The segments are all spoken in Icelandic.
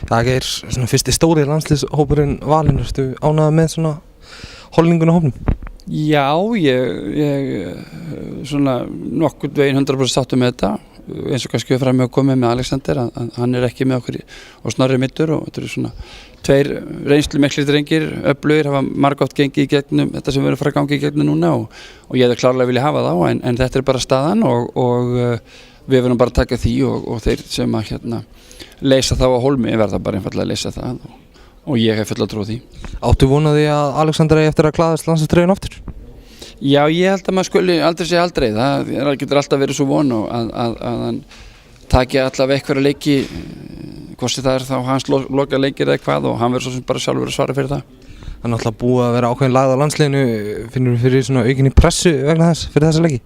Það svona fyrsti stóri landsliðshópurinn valinn, ertu ánægður með svona holninguna hópnum? Já, ég svona nokkurn veginn 100% sáttur með þetta, eins og kannski við fram með að koma með Alexander, að hann ekki með okkur og Snorri middur, og þetta svona tveir reynslu miklir drengir, öflugir, hafa margoft gengið í gegnum þetta sem við erum að fara að ganga í gegnum núna, og ég hefði klárlega vilja hafa þá, en þetta bara staðan, og við verðum bara að taka því, og þeir sem að leysa þá á hólmi verða bara einfaldlega að leysa það, og ég hef fulla trú á því. Áttu von á því að Alexander eigi eftir að klæðast landsliðstreyjunni aftur? Já, ég held að maður skuli aldrei segja aldrei, það getur alltaf verið svo von að hann taki allavega einhverja leiki, hvort sem það þá hans loka leikir eða hvað, og hann verður svo sem bara sjálfur að svara fyrir það. Það náttúrulega búið að vera ákveðin lagð á landsliðinu, finnur þú fyrir svona aukinni pressu vegna þess, fyrir þessa leiki?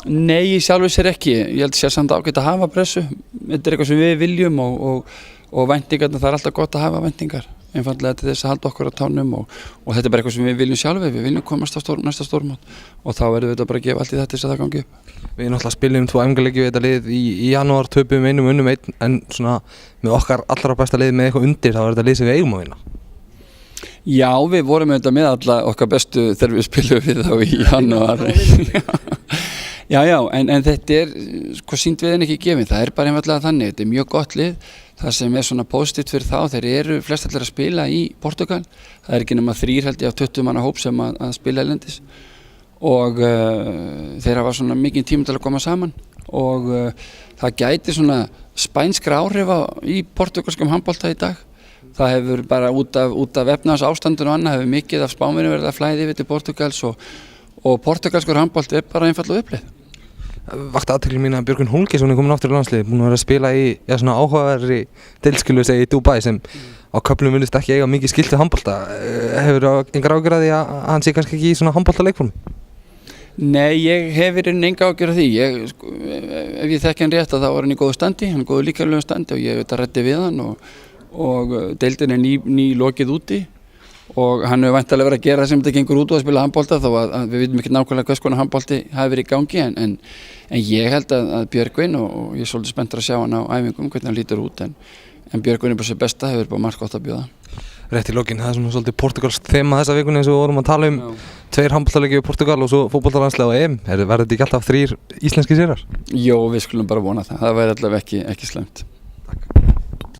Nei, ég sjálfur sér ekki, ég held sér samt ágætt að hafa pressu, þetta eitthvað sem við viljum, og væntingarna, það alltaf gott að hafa væntingar, einfaldlega til þess að halda okkur á tánum, og þetta bara eitthvað sem við viljum sjálfur, við viljum komast á næsta stórmót, og þá verðum við bara að gefa allt í þetta til þess að það gangi upp. Við náttúrulega spilum 2 æfingaleiki við þetta lið í janúar, töpum einum unnum einn, en svona með okkar allra besta lið með eitthvað undir, þá þetta lið sem við eigum að vinna. Já, við vorum auðvitað með alla okkar bestu þegar við spilum við þá í janúar. Já, en þetta hvað sýnd við henni ekki gefin, það bara einfaldlega þannig, þetta mjög gott lið, það sem svona positíft fyrir þá, þeir eru flestallir að spila í Portugal, það ekki nema 3 held ég af 20 manna hóp sem að spila erlendis, og þeir hafa svona mikið tíma til að koma saman, og það gæti svona spænskra áhrif í portugalskum handbolta í dag. Það hefur bara út af efnahagsástandinu og annað hefur mikið af Spánverjum verið að flæða yfir til Portugals, og portugalskur handbolt bara einfaldlega uppleið. Vakti athygli mín að Björgvin Hólmgeirsson komin aftur í landsliðið, búinn að vera að spila í svona áhugaverðri deildskilu í Dubai sem á köflum virðist ekki eiga mikið skylt við handbolta. Hefurðu engar áhyggjur af því að hann sé kannski ekki í svona handboltaleikformi? Nei, ég hef engar áhyggjur af því. Ef ég þekki hann rétt þá var hann í góðu standi, hann er góðu líkamlegu standi, og ég ræddi við hann, og deildin ný lokið úti, og hann hefur væntanlega verið að gera það sem þetta gengur út og að spila handbolta, þó að við vitum ekki nákvæmlega hvers konar handbolti hafi verið í gangi, en ég held að Björgvin, og ég er svolítið spenntur að sjá hann á æfingum hvernig hann lítur út, en Björgvin bara sér besta, hefur bara margt gott að bjóða. Rétt í lokin, það svona svolítið portugalskt þema þessa vikunni eins og við vorum að tala 2 handboltaleiki við Portugal og svo fótboltalandsliðið á EM. Verður þetta ekki alltaf 3 íslenskir sigrar? Jó, við skulum bara vona það. Það væri allavega ekki slæmt. Takk.